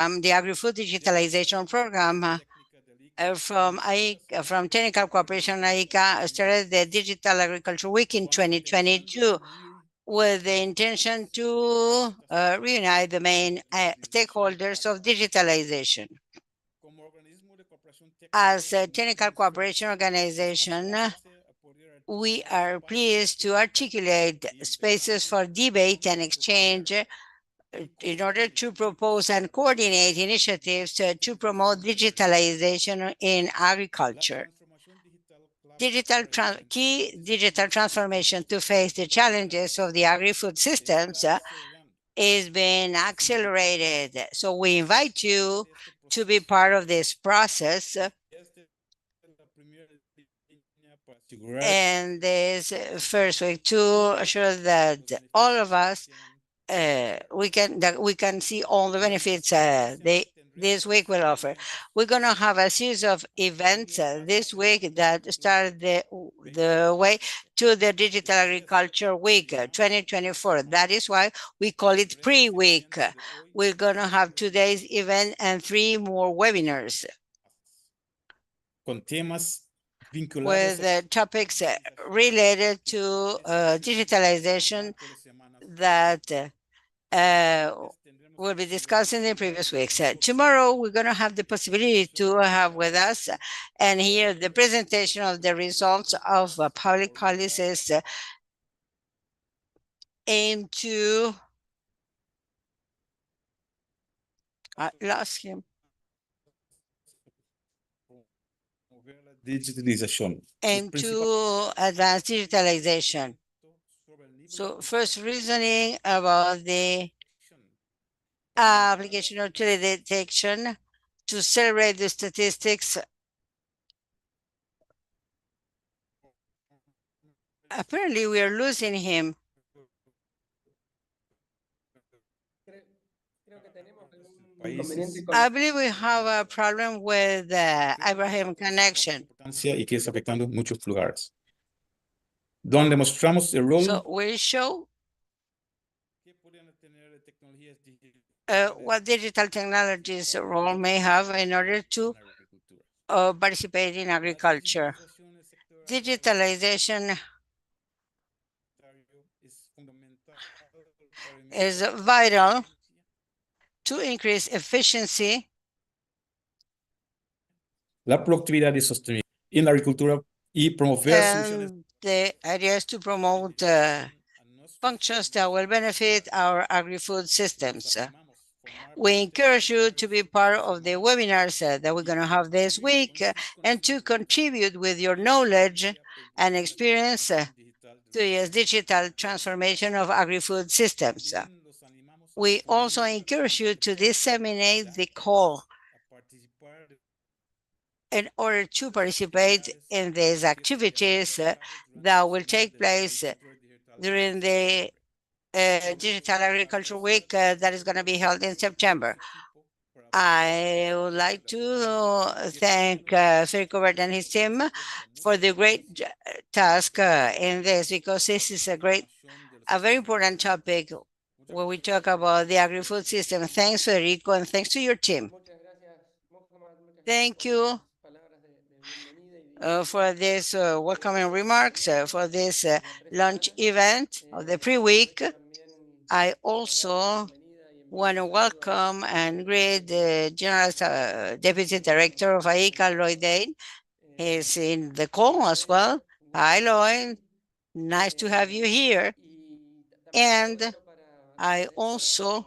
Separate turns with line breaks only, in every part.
the Agri-Food Digitalization Program from Technical Cooperation AICA started the Digital Agriculture Week in 2022 with the intention to reunite the main stakeholders of digitalization. As a technical cooperation organization, we are pleased to articulate spaces for debate and exchange in order to propose and coordinate initiatives to promote digitalization in agriculture. Key digital transformation to face the challenges of the agri-food systems is being accelerated. So we invite you to be part of this process and this first week to assure that all of us we can see all the benefits this week will offer. We're going to have a series of events this week that start the way to the Digital Agriculture Week 2024. That is why we call it pre-week. We're going to have today's event and 3 more webinars with topics related to digitalization that we'll be discussing in previous weeks. Tomorrow, we're going to have the possibility to have with us and hear the presentation of the results of public policies aimed to I lost him. And to advance digitalization. So first reasoning about the application of teledetection to celebrate the statistics. Apparently we are losing him. I believe we have a problem with the Ibrahim connection. So we show what digital technologies role may have in order to participate in agriculture. Digitalization is vital to increase efficiency and the idea is to promote functions that will benefit our agri-food systems. We encourage you to be part of the webinars that we're going to have this week and to contribute with your knowledge and experience to the digital transformation of agri-food systems. We also encourage you to disseminate the call in order to participate in these activities that will take place during the Digital Agriculture Week that is going to be held in September. I would like to thank Federico Bert and his team for the great task in this, because this is a very important topic when we talk about the agri-food system. Thanks, Federico, and thanks to your team. Thank you for this welcoming remarks, for this launch event of the pre-week. I also want to welcome and greet the General Deputy Director of AICA, Lloyd Dane. He's in the call as well. Hi, Lloyd. Nice to have you here. And I also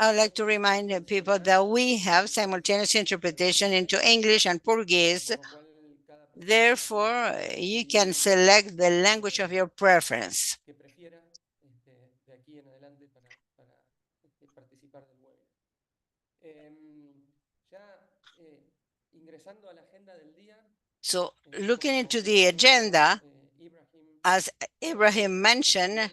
I'd like to remind people that we have simultaneous interpretation into English and Portuguese. Therefore, you can select the language of your preference. So, looking into the agenda, as Ibrahim mentioned,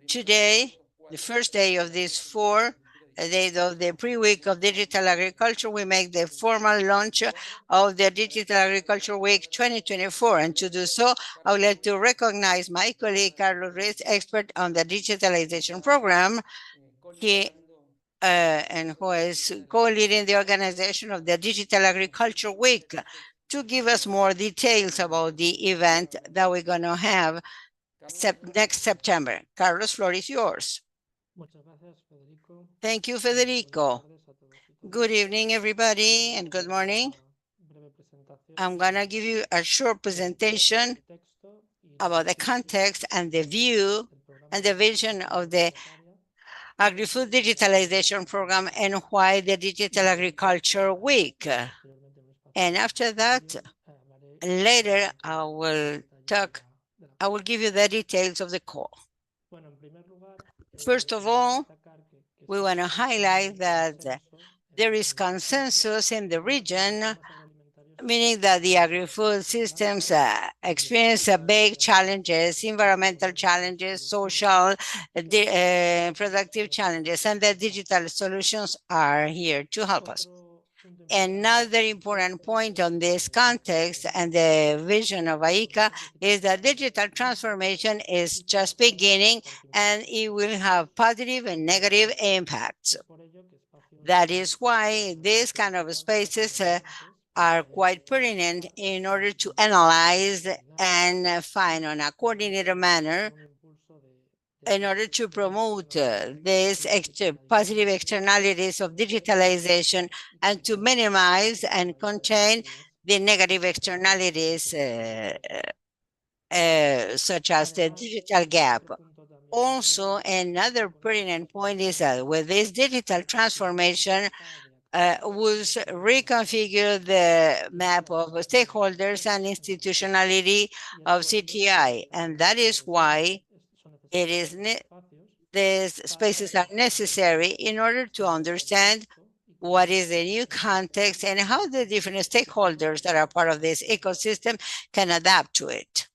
today, the first day of this 4 days of the pre-week of Digital Agriculture, we make the formal launch of the Digital Agriculture Week 2024. And to do so, I would like to recognize my colleague, Carlos Ruiz, expert on the digitalization program, he and who is co-leading the organization of the Digital Agriculture Week, to give us more details about the event that we're going to have next September. Carlos, floor is yours. Thank you, Federico. Good evening, everybody, and good morning. I'm going to give you a short presentation about the context and the view and the vision of the Agri-Food Digitalization Program and why the Digital Agriculture Week. And after that, later I will give you the details of the call. First of all, we want to highlight that there is consensus in the region, meaning that the agri-food systems experience big challenges, environmental challenges, social, productive challenges, and the digital solutions are here to help us. Another important point on this context and the vision of AICA is that digital transformation is just beginning and it will have positive and negative impacts. That is why these kind of spaces are quite pertinent in order to analyze and find on a coordinated manner in order to promote these positive externalities of digitalization and to minimize and contain the negative externalities such as the digital gap. Also, another pertinent point is that with this digital transformation, will reconfigure the map of stakeholders and institutionality of CTI. And that is why it is these spaces are necessary in order to understand what is the new context and how the different stakeholders that are part of this ecosystem can adapt to it.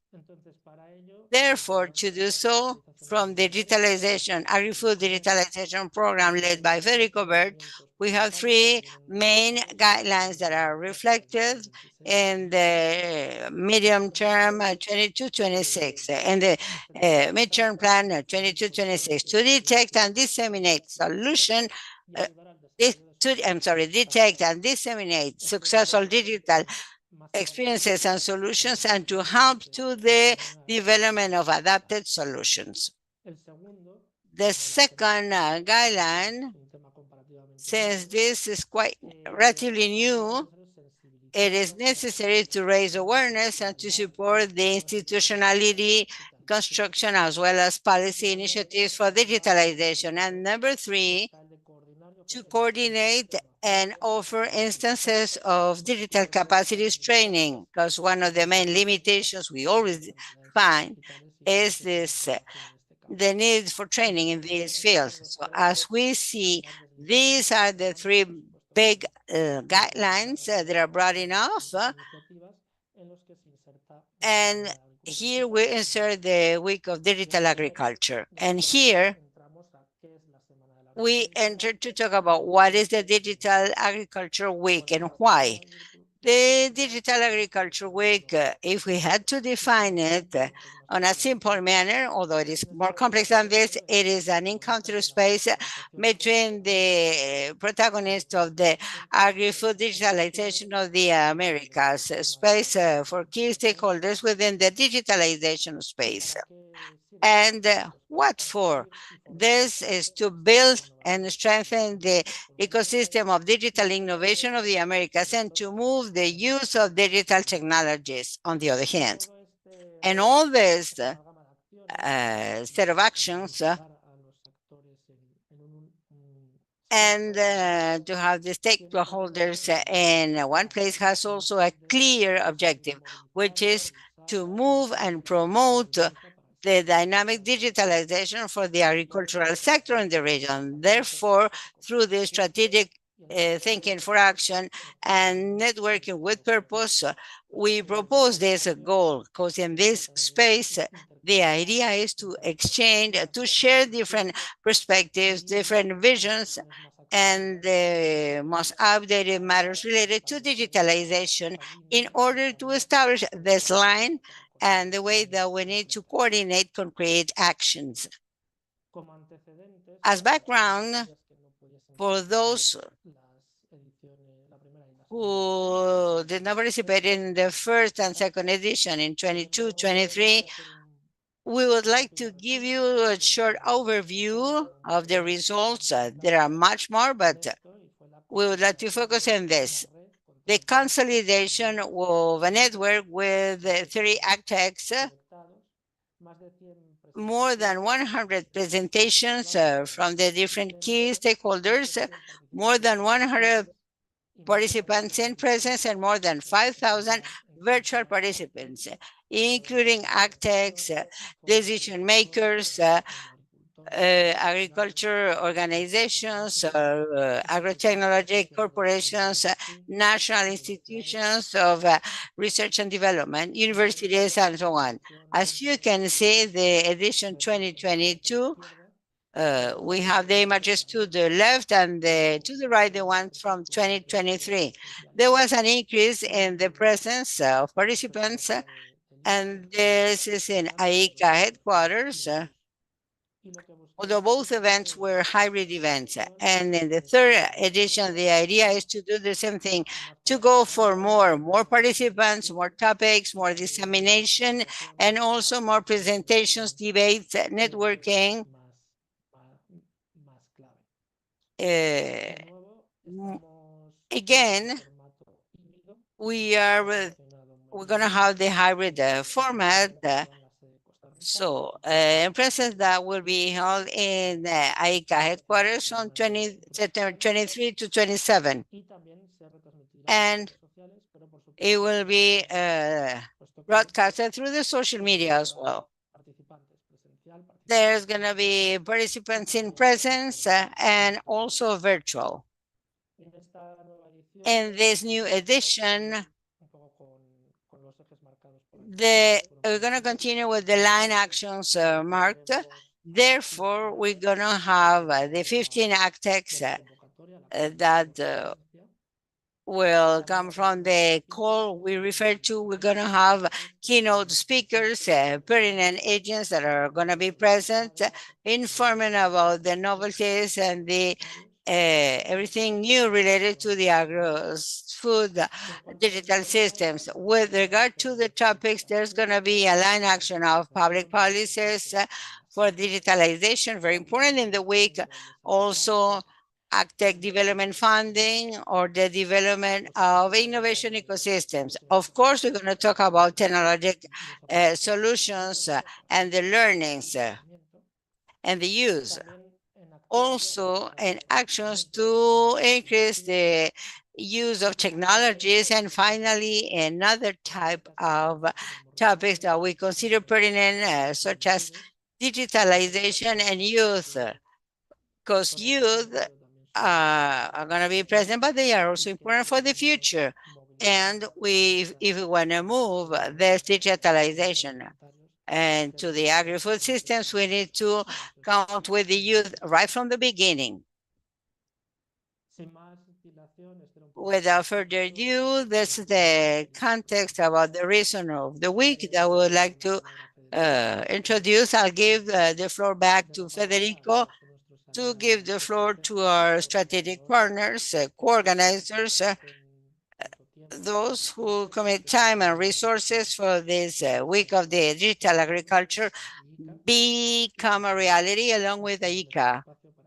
Therefore, to do so, from the digitalization, agri-food digitalization program led by Federico Bert, we have three main guidelines that are reflected in the medium term 22-26 and the midterm plan 22-26 to detect and disseminate solution detect and disseminate successful digital experiences and solutions and to help to the development of adapted solutions. The second guideline, since this is quite relatively new, it is necessary to raise awareness and to support the institutionality construction as well as policy initiatives for digitalization. And number three, to coordinate and offer instances of digital capacities training, because one of the main limitations we always find is this the need for training in these fields. So as we see, these are the three big guidelines that are broad enough. And here we insert the week of digital agriculture. And here we enter to talk about what is the Digital Agriculture Week and why. The Digital Agriculture Week, if we had to define it on a simple manner, although it is more complex than this, it is an encounter space between the protagonists of the agri-food digitalization of the Americas, a space for key stakeholders within the digitalization space. And what for? This is to build and strengthen the ecosystem of digital innovation of the Americas and to move the use of digital technologies on the other hand. And all this set of actions and to have the stakeholders in one place has also a clear objective, which is to move and promote the dynamic digitalization for the agricultural sector in the region. Therefore, through the strategic thinking for action and networking with purpose, we propose this goal because in this space, the idea is to exchange, to share different perspectives, different visions, and the most updated matters related to digitalization in order to establish this line and the way that we need to coordinate concrete actions. As background, for those who did not participate in the first and second edition in 22, 23, we would like to give you a short overview of the results. There are much more, but we would like to focus on this. The consolidation of a network with 3 AgTechs, more than 100 presentations from the different key stakeholders, more than 100 participants in presence, and more than 5,000 virtual participants, including AgTechs, decision makers, agriculture organizations, agrotechnology corporations, national institutions of research and development, universities, and so on. As you can see, the edition 2022, we have the images to the left and to the right, the one from 2023. There was an increase in the presence of participants, and this is in AICA headquarters. Although both events were hybrid events. And in the third edition, the idea is to do the same thing, to go for more participants, more topics, more dissemination, and also more presentations, debates, networking. Again, we're going to have the hybrid format. Impressions that will be held in AICA headquarters on September 23 to 27. And it will be broadcasted through the social media as well. There's going to be participants in presence and also virtual. In this new edition, we're going to continue with the line actions marked. Therefore, we're going to have the 15 AgTechs that will come from the call we referred to. We're going to have keynote speakers, pertinent agents that are going to be present, informing about the novelties and the everything new related to the agro-food digital systems. With regard to the topics, there's going to be a line action of public policies for digitalization, very important in the week. Also, AgTech development funding or the development of innovation ecosystems. Of course, we're going to talk about technologic solutions and the learnings and the use. Also, in actions to increase the use of technologies, and finally, another type of topics that we consider pertinent, such as digitalization and youth, because youth are going to be present, but they are also important for the future. And if we want to move this digitalization and to the agri-food systems, we need to count with the youth right from the beginning. Without further ado, this is the context about the reason of the week that we would like to introduce. I'll give the floor back to Federico to give the floor to our strategic partners, co-organizers, those who commit time and resources for this week of the digital agriculture become a reality along with AICA.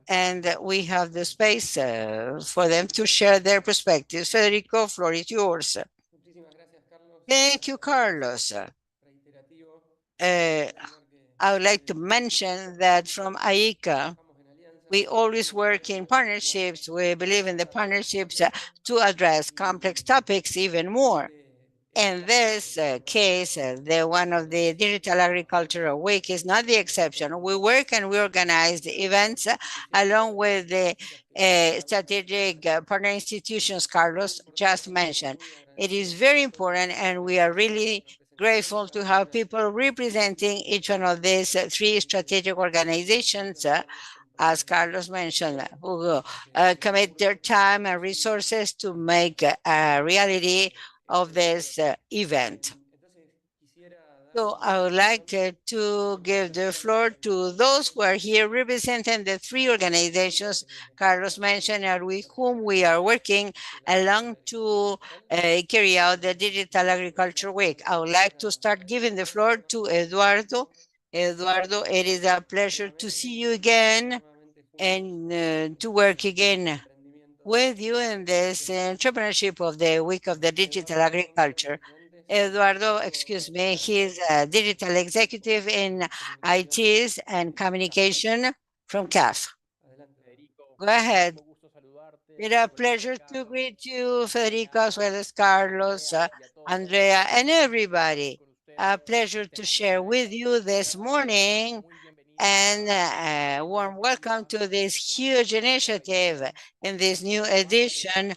And we have the space for them to share their perspectives. Federico, floor is yours. Thank you, Carlos. I would like to mention that from AICA, we always work in partnerships. We believe in the partnerships to address complex topics even more. In this case, the one of the Digital Agricultural Week is not the exception. We work and we organize the events along with the strategic partner institutions Carlos just mentioned. It is very important, and we are really grateful to have people representing each one of these 3 strategic organizations, as Carlos mentioned, who commit their time and resources to make a reality of this event. So I would like to give the floor to those who are here representing the three organizations Carlos mentioned and with whom we are working along to carry out the Digital Agriculture Week. I would like to start giving the floor to Eduardo. Eduardo, it is a pleasure to see you again and to work again with you in this entrepreneurship of the week of the digital agriculture. Eduardo, excuse me, he's a digital executive in ITs and communication from CAF. Go ahead. It's a pleasure to greet you, Federico, as well as Carlos, Andrea, and everybody. A pleasure to share with you this morning and a warm welcome to this huge initiative in this new edition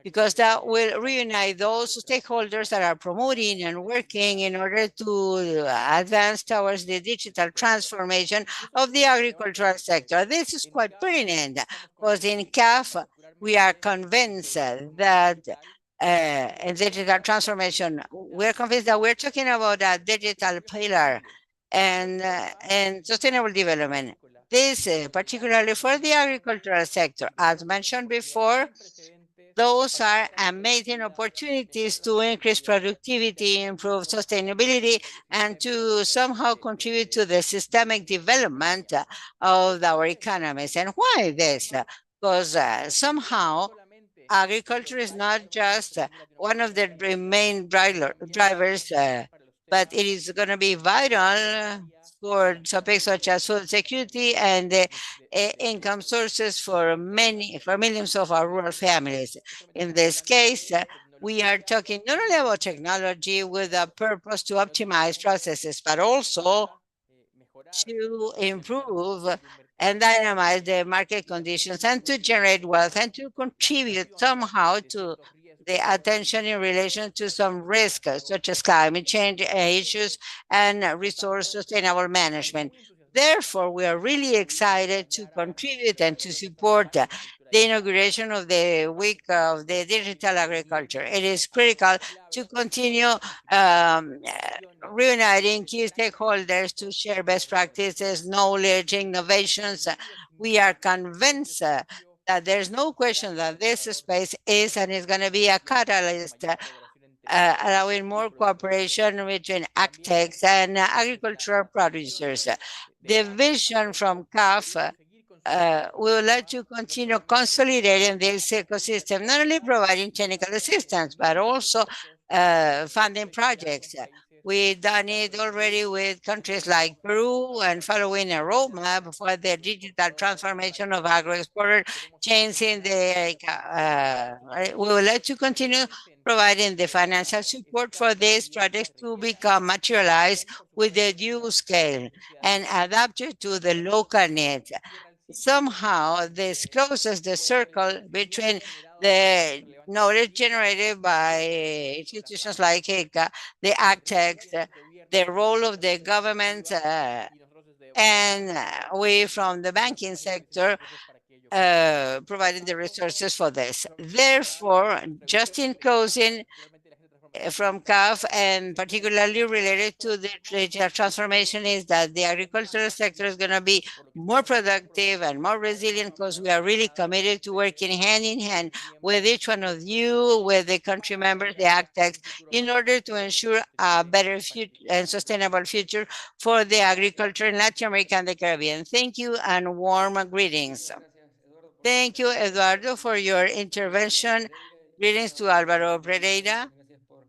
because that will reunite those stakeholders that are promoting and working in order to advance towards the digital transformation of the agricultural sector. This is quite brilliant because in CAF, we are convinced that in digital transformation, we're convinced that we're talking about a digital pillar and sustainable development. This particularly for the agricultural sector. As mentioned before, those are amazing opportunities to increase productivity, improve sustainability, and to somehow contribute to the systemic development of our economies. And why this? Because somehow agriculture is not just one of the main drivers, but it is going to be vital for topics such as food security and income sources for for millions of our rural families. In this case, we are talking not only about technology with a purpose to optimize processes, but also to improve and dynamize the market conditions and to generate wealth and to contribute somehow to the attention in relation to some risks such as climate change issues and resource sustainable management. Therefore, we are really excited to contribute and to support the inauguration of the week of the digital agriculture. It is critical to continue reuniting key stakeholders to share best practices, knowledge, innovations. We are convinced that there's no question that this space is and is going to be a catalyst, allowing more cooperation between AgTechs and agricultural producers. The vision from CAF we would like to continue consolidating this ecosystem, not only providing technical assistance, but also funding projects. We've done it already with countries like Peru and following a roadmap for the digital transformation of agro-exporter chains in the we would like to continue providing the financial support for these projects to become materialized with the due scale and adapted to the local needs. Somehow this closes the circle between the knowledge generated by institutions like ICA, the AgTechs, the role of the government, and we from the banking sector providing the resources for this. Therefore, just in closing, from CAF and particularly related to the digital transformation is that the agricultural sector is going to be more productive and more resilient because we are really committed to working hand in hand with each one of you, with the country members, the AgTechs, in order to ensure a better future and sustainable future for the agriculture in Latin America and the Caribbean. Thank you and warm greetings. Thank you, Eduardo, for your intervention. Greetings to Alvaro Pereira.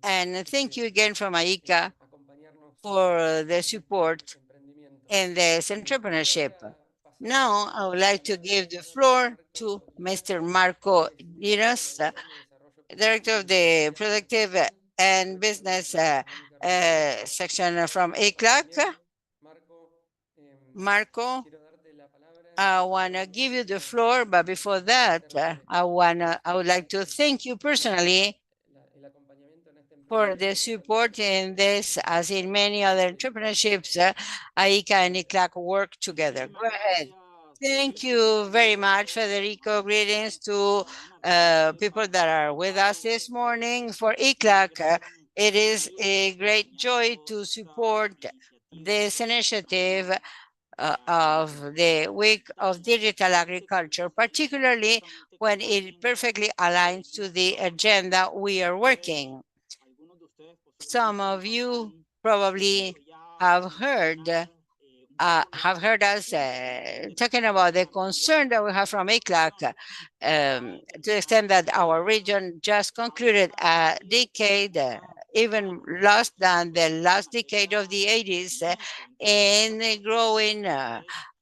And thank you again from AICA for the support in this entrepreneurship. Now, I would like to give the floor to Mr. Marco Diras, Director of the Productive and Business section from ACLAC. Marco, I want to give you the floor, but before that, I would like to thank you personally for the support in this, as in many other entrepreneurships, AICA and ICLAC work together. Go ahead. Thank you very much, Federico. Greetings to people that are with us this morning. For ICLAC, It is a great joy to support this initiative of the Week of Digital Agriculture, particularly when it perfectly aligns to the agenda we are working. Some of you probably have heard us talking about the concern that we have from ACLAC to the extent that our region just concluded a decade, even less than the last decade of the 80s, in growing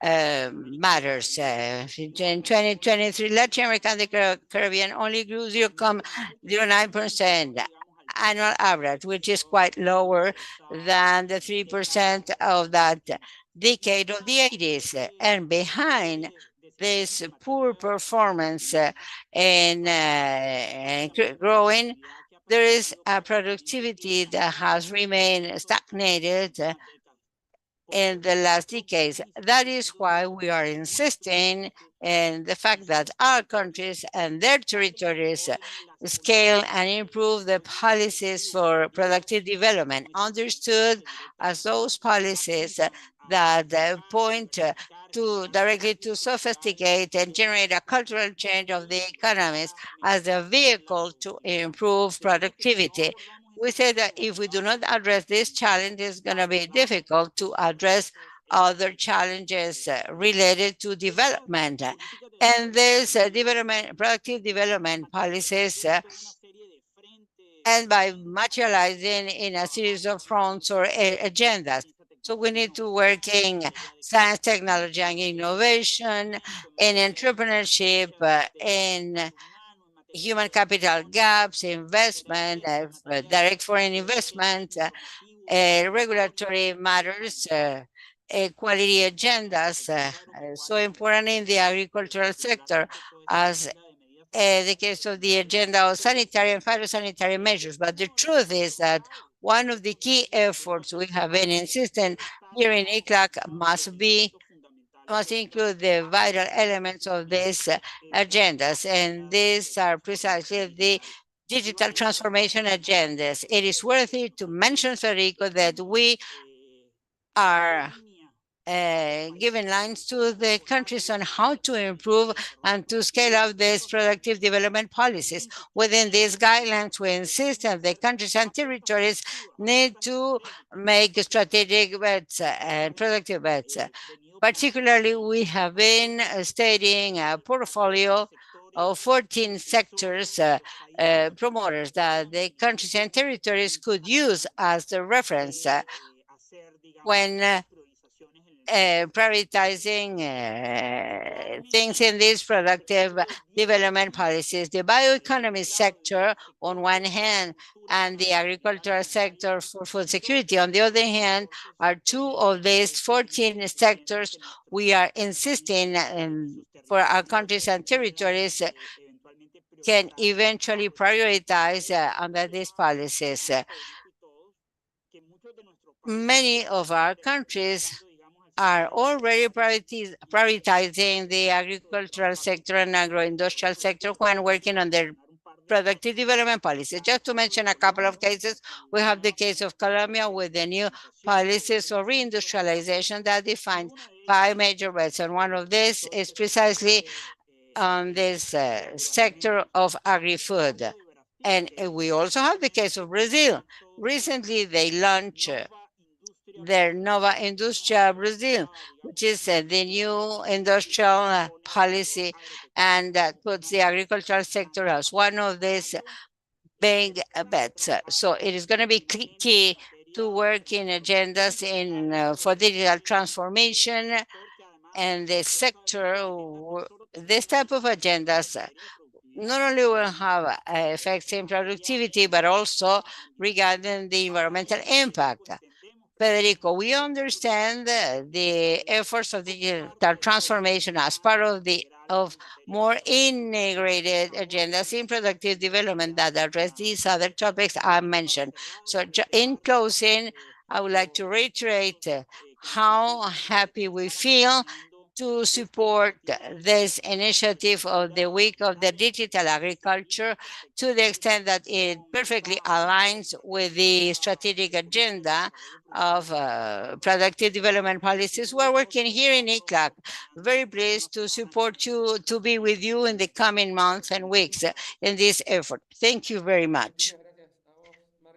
matters. In 2023, Latin America and the Caribbean only grew 0.09% annual average, which is quite lower than the 3% of that decade of the 80s. And behind this poor performance in growing, there is a productivity that has remained stagnated in the last decades. That is why we are insisting in the fact that our countries and their territories scale and improve the policies for productive development, understood as those policies that point to directly to sophisticate and generate a cultural change of the economies as a vehicle to improve productivity. We say that if we do not address this challenge, it's going to be difficult to address other challenges related to development. And there's development, productive development policies, and by materializing in a series of fronts or agendas. So we need to work in science, technology, and innovation, in entrepreneurship, in human capital gaps, investment, direct foreign investment, regulatory matters, quality agendas, so important in the agricultural sector as the case of the agenda of sanitary and phytosanitary measures. But the truth is that one of the key efforts we have been insisting here in ICLAC must include the vital elements of these agendas, and these are precisely the digital transformation agendas. It is worthy to mention, Federico, that we are giving lines to the countries on how to improve and to scale up these productive development policies. Within these guidelines, we insist that the countries and territories need to make strategic bets and productive bets. Particularly, we have been stating a portfolio of 14 sectors promoters that the countries and territories could use as the reference when prioritizing things in these productive development policies. The bioeconomy sector, on one hand, and the agricultural sector for food security, on the other hand, are two of these 14 sectors we are insisting for our countries and territories can eventually prioritize under these policies. Many of our countries are already prioritizing the agricultural sector and agro-industrial sector when working on their productive development policies. Just to mention a couple of cases, we have the case of Colombia with the new policies of reindustrialization that define 5 major bets, and one of these is precisely on this sector of agri-food. And we also have the case of Brazil. Recently, they launched their Nova Industria Brazil, which is the new industrial policy, and that puts the agricultural sector as one of these big bets. So it is going to be key to work in agendas for digital transformation and the sector. This type of agendas not only will have effects in productivity, but also regarding the environmental impact. Federico, we understand the efforts of digital transformation as part of more integrated agendas in productive development that address these other topics I mentioned. So in closing, I would like to reiterate how happy we feel to support this initiative of the Week of the Digital Agriculture to the extent that it perfectly aligns with the strategic agenda of productive development policies. We're working here in ICLAC. Very pleased to support you, to be with you in the coming months and weeks in this effort. Thank you very much.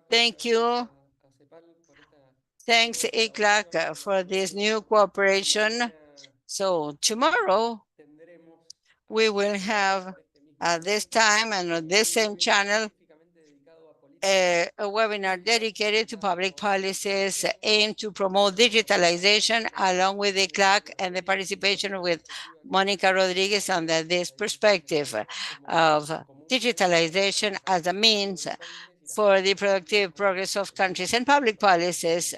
Thank you. Thanks, ICLAC, for this new cooperation. So tomorrow we will have at this time and on this same channel a webinar dedicated to public policies aimed to promote digitalization along with the CLAC and the participation with Monica Rodriguez under this perspective of digitalization as a means for the productive progress of countries and public policies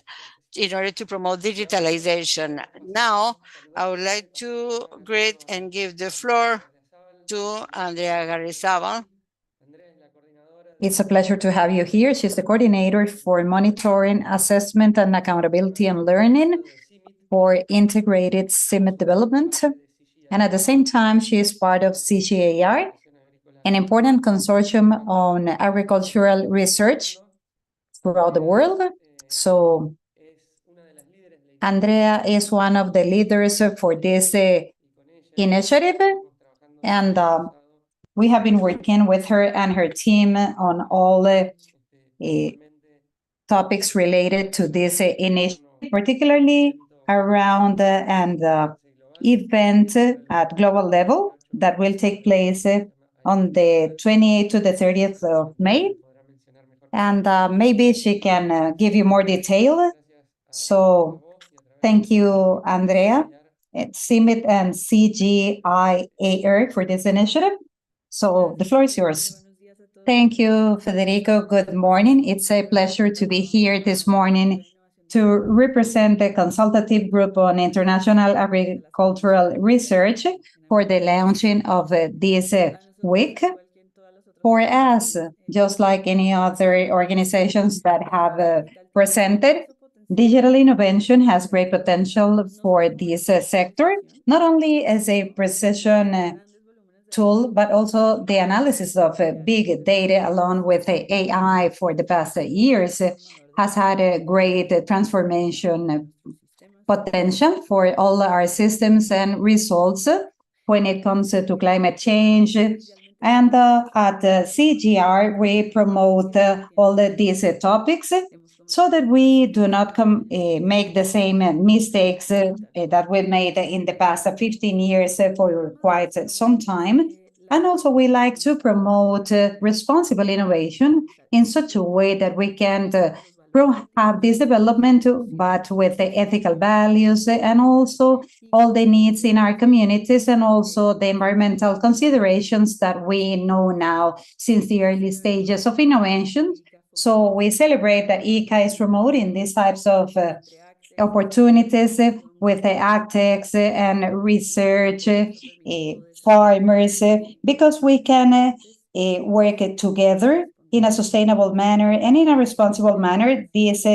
in order to promote digitalization. Now, I would like to greet and give the floor to Andrea Garrizabal.
It's a pleasure to have you here. She's the coordinator for monitoring, assessment, and accountability and learning for integrated CIMMET development. And at the same time, she is part of CGAR, an important consortium on agricultural research throughout the world. So Andrea is one of the leaders for this initiative, and we have been working with her and her team on all topics related to this initiative, particularly around an event at global level that will take place on the 28th to the 30th of May. And maybe she can give you more detail. So thank you, Andrea, at CIMMET and CGIAR for this initiative. So the floor is yours. Thank you, Federico. Good morning. It's a pleasure to be here this morning to represent the consultative group on international agricultural research for the launching of this week. For us, just like any other organizations that have presented, digital innovation has great potential for this sector, not only as a precision tool, but also the analysis of big data along with AI for the past years has had a great transformation potential for all our systems and results when it comes to climate change. And at CGR, we promote all these topics so that we do not make the same mistakes that we made in the past 15 years for quite some time. And also we like to promote responsible innovation in such a way that we can have this development, but with the ethical values and also all the needs in our communities and also the environmental considerations that we know now since the early stages of innovation. So we celebrate that ICA is promoting these types of opportunities with the AgTechs and research farmers because we can work together in a sustainable manner and in a responsible manner. This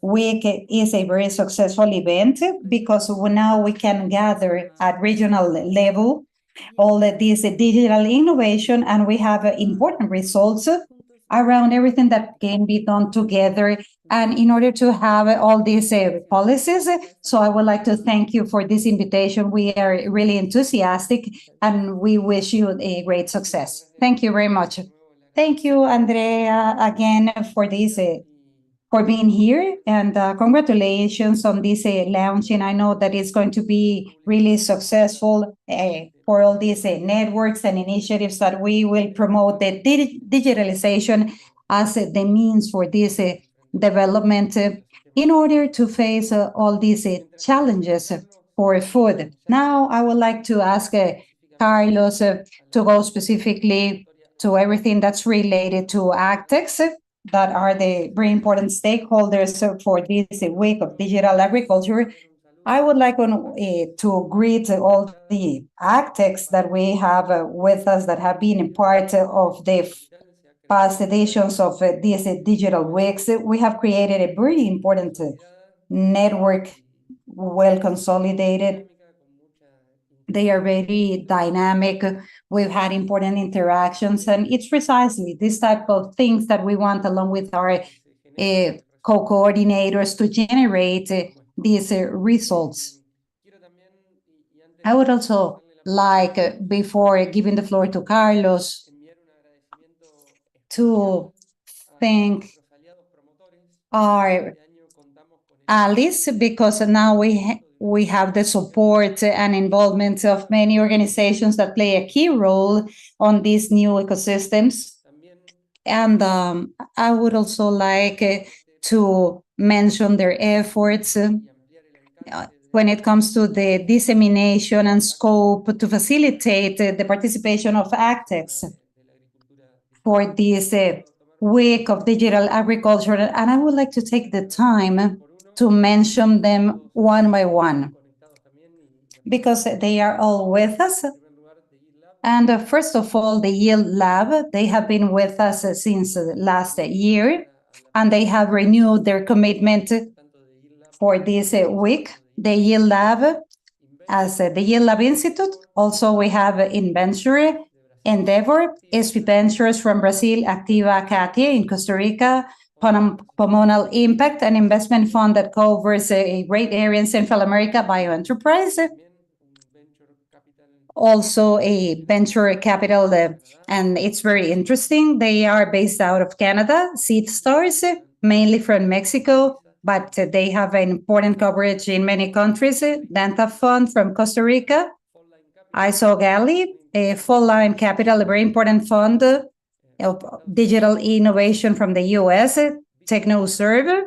week is a very successful event because now we can gather at regional level all this digital innovation, and we have important results around everything that can be done together and in order to have all these policies. So I would like to thank you for this invitation. We are really enthusiastic and we wish you a great success. Thank you very much. Thank you, Andrea, again for this, for being here, and congratulations on this launching. I know that it's going to be really successful for all these networks and initiatives that we will promote the digitalization as the means for this development in order to face all these challenges for food. Now, I would like to ask Carlos to go specifically to everything that's related to AgTechs, that are the very important stakeholders for this week of digital agriculture. I would like to greet all the AgTechs that we have with us that have been part of the past editions of these digital weeks. We have created a very important network, well consolidated, They are very dynamic. We've had important interactions, and it's precisely this type of things that we want, along with our co-coordinators, to generate these results. I would also like, before giving the floor to Carlos, to thank our allies, because now we have the support and involvement of many organizations that play a key role on these new ecosystems. And I would also like to mention their efforts when it comes to the dissemination and scope to facilitate the participation of AgTechs for this week of digital agriculture. And I would like to take the time to mention them one by one, because they are all with us. And first of all, the Yield Lab, they have been with us since last year, and they have renewed their commitment for this week. The Yield Lab, as the Yield Lab Institute, also we have Inventure, Endeavor, SP Ventures from Brazil, Activa Katia in Costa Rica, Pomonal Impact, an investment fund that covers a great area in Central America, Bioenterprise, also a venture capital, and it's very interesting. They are based out of Canada, Seed Stars, mainly from Mexico, but they have an important coverage in many countries. Danta Fund from Costa Rica, ISO Gali, a Full Line Capital, a very important fund of digital innovation from the US, TechnoServe,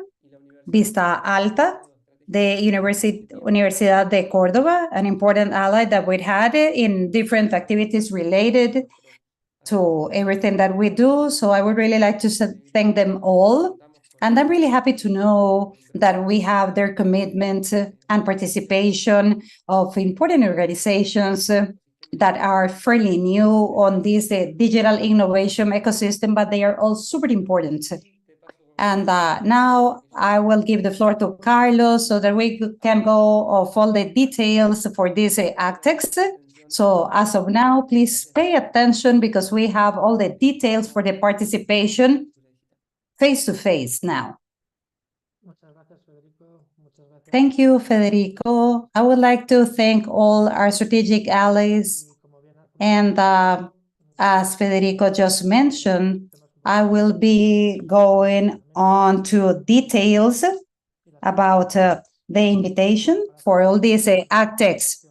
Vista Alta, the Universidad de Córdoba, an important ally that we had in different activities related to everything that we do. So I would really like to thank them all. And I'm really happy to know that we have their commitment and participation of important organizations that are fairly new on this digital innovation ecosystem, but they are all super important. And now I will give the floor to Carlos so that we can go of all the details for this AgTechs. So as of now, please pay attention, because we have all the details for the participation face to face now. Thank you, Federico. I would like to thank all our strategic allies. And as Federico just mentioned, I will be going on to details about the invitation for all these AgTechs.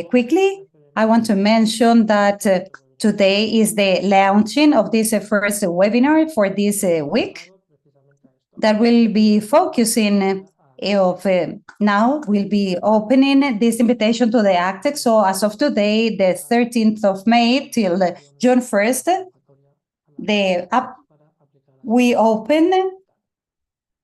Quickly, I want to mention that today is the launching of this first webinar for this week that will be focusing now we'll be opening this invitation to the AgTech. So as of today, the 13th of May till June 1st, the app we open.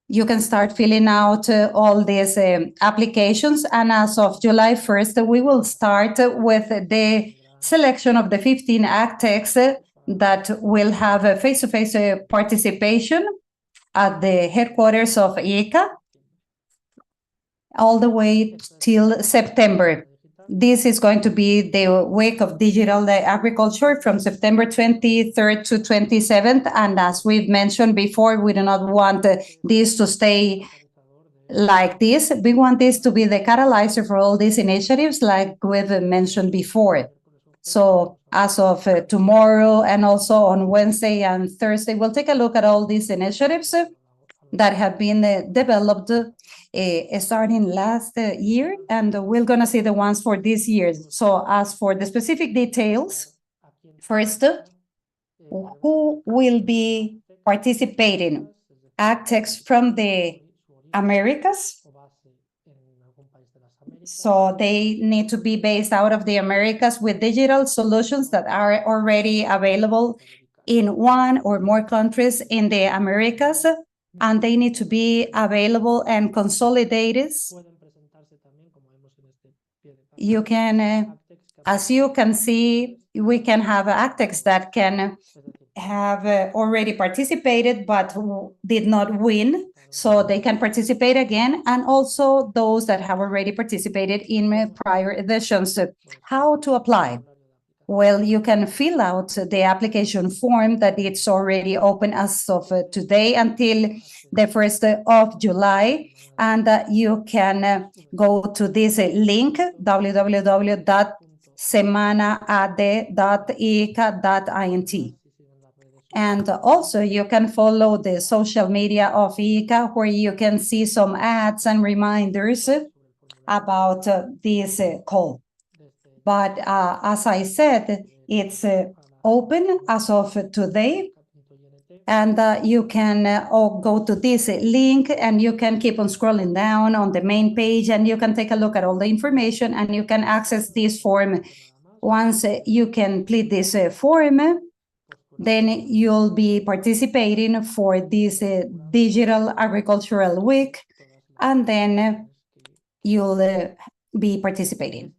You can start filling out all these applications. And as of July 1st, we will start with the selection of the 15 AgTechs that will have a face-to-face participation at the headquarters of IECA all the way till September. This is going to be the week of digital agriculture from September 23rd to 27th. And as we've mentioned before, we do not want this to stay like this. We want this to be the catalyzer for all these initiatives, like we've mentioned before. So as of tomorrow and also on Wednesday and Thursday, we'll take a look at all these initiatives that have been developed starting last year, and we're going to see the ones for this year. So as for the specific details, first, who will be participating? AgTechs from the Americas. So they need to be based out of the Americas with digital solutions that are already available in one or more countries in the Americas, and they need to be available and consolidated. You can, as you can see, we can have AgTechs that can have already participated but did not win. so they can participate again, and also those that have already participated in prior editions. How to apply? Well, you can fill out the application form that it's already open as of today until the 1st of July. And you can go to this link, www.semanaad.ica.int. And also you can follow the social media of ICA, where you can see some ads and reminders about this call. But as I said, it's open as of today. And you can go to this link, and you can keep on scrolling down on the main page, and you can take a look at all the information, and you can access this form. Once you complete this form, then you'll be participating for this Digital Agricultural Week, and then you'll be participating.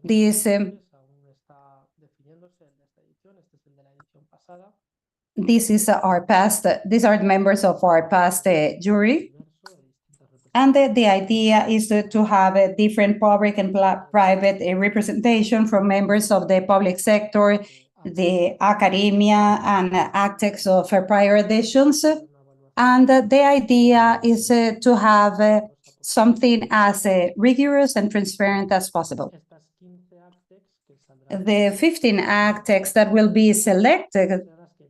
These are members of our past jury. And the idea is to have a different public and private representation from members of the public sector, the academia, and AgTechs of prior editions. And the idea is to have something as rigorous and transparent as possible. The 15 AgTechs that will be selected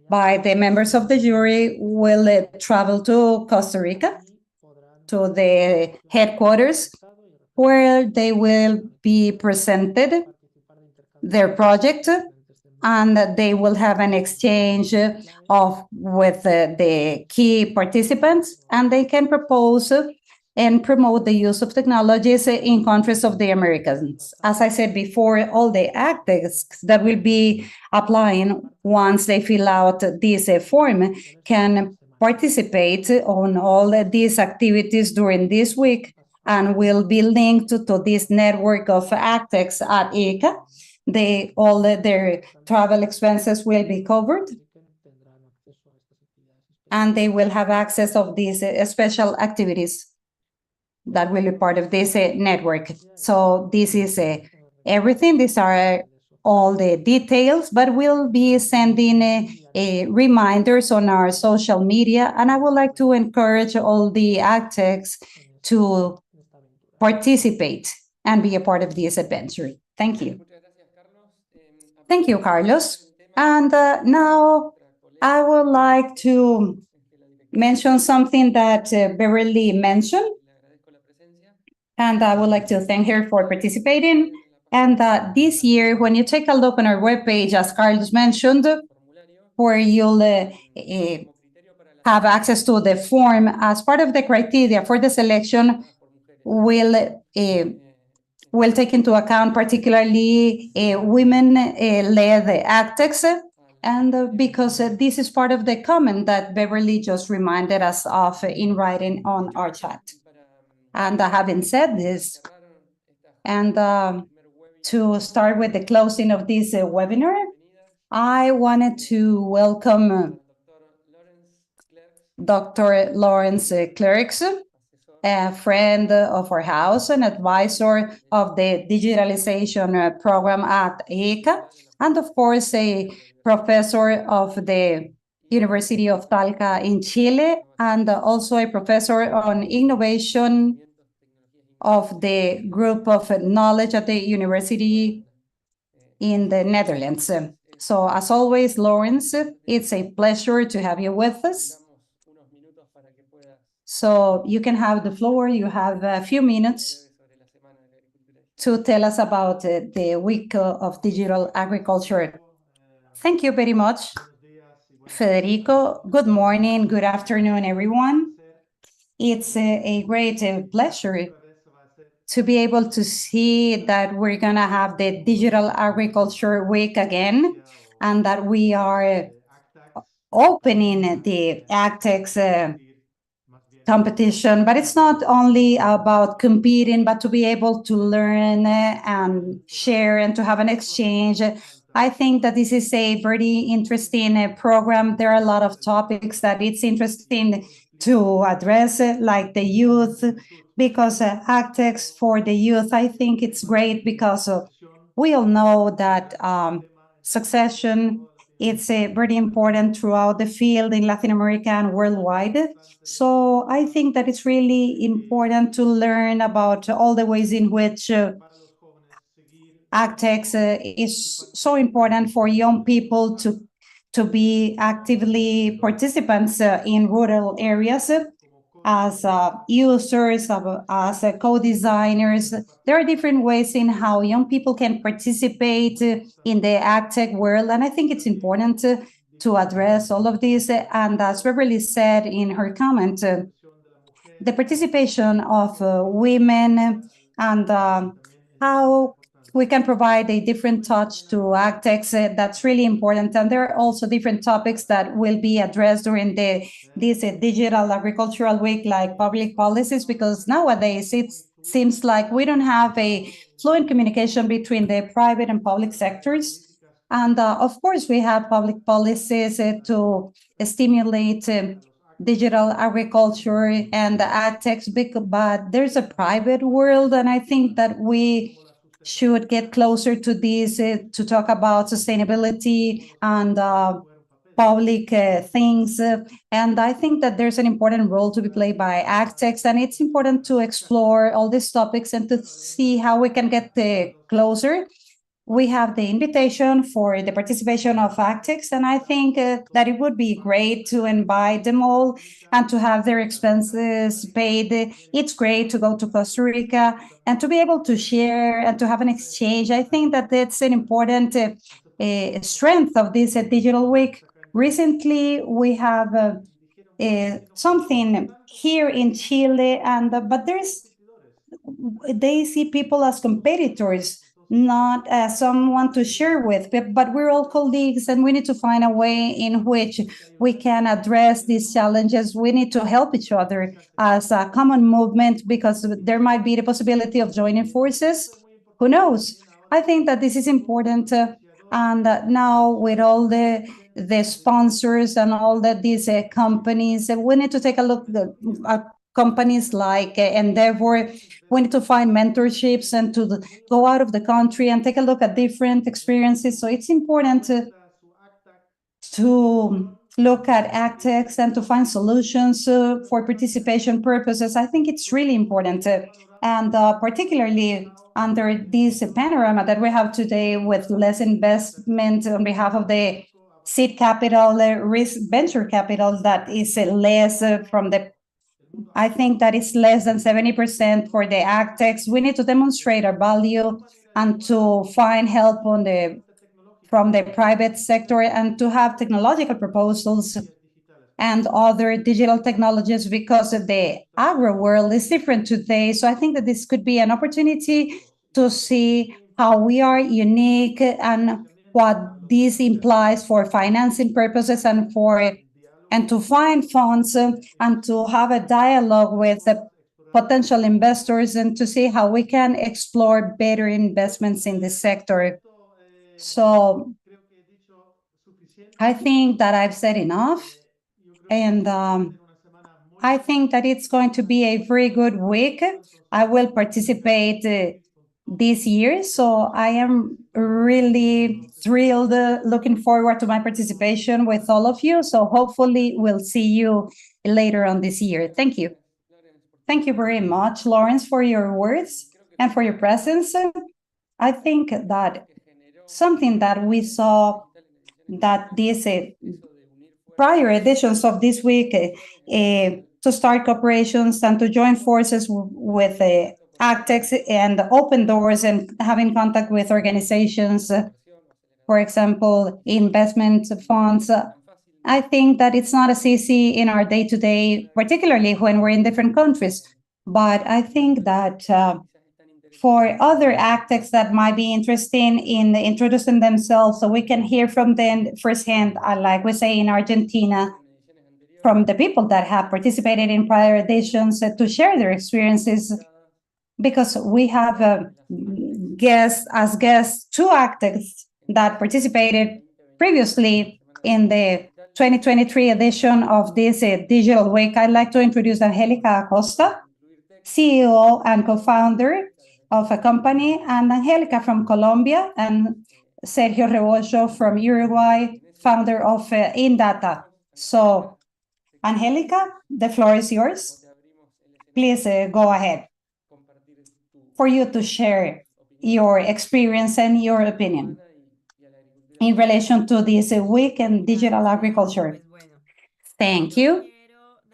by the members of the jury will travel to Costa Rica, to the headquarters, where they will be presented their project, and they will have an exchange with the key participants, and they can propose and promote the use of technologies in countries of the Americas. As I said before, all the AgTechs that will be applying once they fill out this form can participate on all these activities during this week, and will be linked to this network of AgTechs at ICA. All their travel expenses will be covered, and they will have access of these special activities that will be part of this network. So this is everything. These are all the details, but we'll be sending reminders on our social media. And I would like to encourage all the AgTechs to participate and be a part of this adventure. Thank you. Thank you, Carlos. And now I would like to mention something that Beverly mentioned. And I would like to thank her for participating. And this year, when you take a look on our webpage, as Carlos mentioned, where you'll have access to the form, as part of the criteria for the selection, will take into account particularly women-led AgTechs, and because this is part of the comment that Beverly just reminded us of in writing on our chat. And having said this, and to start with the closing of this webinar, I wanted to welcome Dr. Lawrence Clerks, a friend of our house, an advisor of the digitalization program at ICA, and of course a professor of the University of Talca in Chile, and also a professor on innovation of the group of knowledge at the university in the Netherlands. So as always, Lawrence, it's a pleasure to have you with us. So you can have the floor. You have a few minutes to tell us about the week of digital agriculture. Thank you very much, Federico. Good morning, good afternoon, everyone. It's a great pleasure to be able to see that we're going to have the Digital Agriculture Week again, and that we are opening the AgTechs competition. But it's not only about competing, but to be able to learn and share and to have an exchange. I think that this is a very interesting program. There are a lot of topics that it's interesting to address it, like the youth, because AgTechs for the youth, I think it's great because we all know that succession it's very important throughout the field in Latin America and worldwide. So I think that it's really important to learn about all the ways in which AgTechs is so important for young people to be actively participants in rural areas as users, as co-designers. There are different ways in how young people can participate in the AgTech world, and I think it's important to address all of this. And as Beverly said in her comment, the participation of women and how we can provide a different touch to AgTechs. That's really important. And there are also different topics that will be addressed during this Digital Agricultural Week, like public policies, because nowadays it seems like we don't have a fluent communication between the private and public sectors. And of course, we have public policies to stimulate digital agriculture and the AgTechs, but there's a private world, and I think that we should get closer to this to talk about sustainability and public things. And I think that there's an important role to be played by AgTechs, and it's important to explore all these topics and to see how we can get closer. We have the invitation for the participation of AgTechs, and I think that it would be great to invite them all and to have their expenses paid. It's great to go to Costa Rica and to be able to share and to have an exchange. I think that that's an important strength of this digital week. Recently, we have something here in Chile, and but they see people as competitors, not as someone to share with, but we're all colleagues, and we need to find a way in which we can address these challenges. We need to help each other as a common movement, because there might be the possibility of joining forces. Who knows? I think that this is important. And now with all the sponsors and all these companies, we need to take a look at companies like Endeavor. We need to find mentorships and to go out of the country and take a look at different experiences. So it's important to look at AgTechs and to find solutions for participation purposes. I think it's really important. And particularly under this panorama that we have today with less investment on behalf of the seed capital, risk venture capital that is less from the I think that is less than 70% for the AgTechs. We need to demonstrate our value and to find help from the private sector and to have technological proposals and other digital technologies, because the agro world is different today. So I think that this could be an opportunity to see how we are unique and what this implies for financing purposes and to find funds and to have a dialogue with the potential investors and to see how we can explore better investments in this sector. So I think that I've said enough, and I think that it's going to be a very good week. I will participate this year, so I am really thrilled, looking forward to my participation with all of you. So hopefully we'll see you later on this year. Thank you. Thank you very much, Lawrence, for your words and for your presence. I think that something that we saw that these prior editions of this week to start cooperations and to join forces with AgTechs and open doors and having contact with organizations, for example, investment funds. I think that it's not as easy in our day-to-day, particularly when we're in different countries. But I think that for other AgTechs that might be interested in introducing themselves, so we can hear from them firsthand, like we say in Argentina, from the people that have participated in prior editions to share their experiences, because we have guests two AgTechs that participated previously in the 2023 edition of this Digital Week, I'd like to introduce Angelica Acosta, CEO and co-founder of a company, and Angelica from Colombia, and Sergio Rebollo from Uruguay, founder of Indata. So, Angelica, the floor is yours. Please go ahead for you to share your experience and your opinion in relation to this week in digital agriculture. Thank you.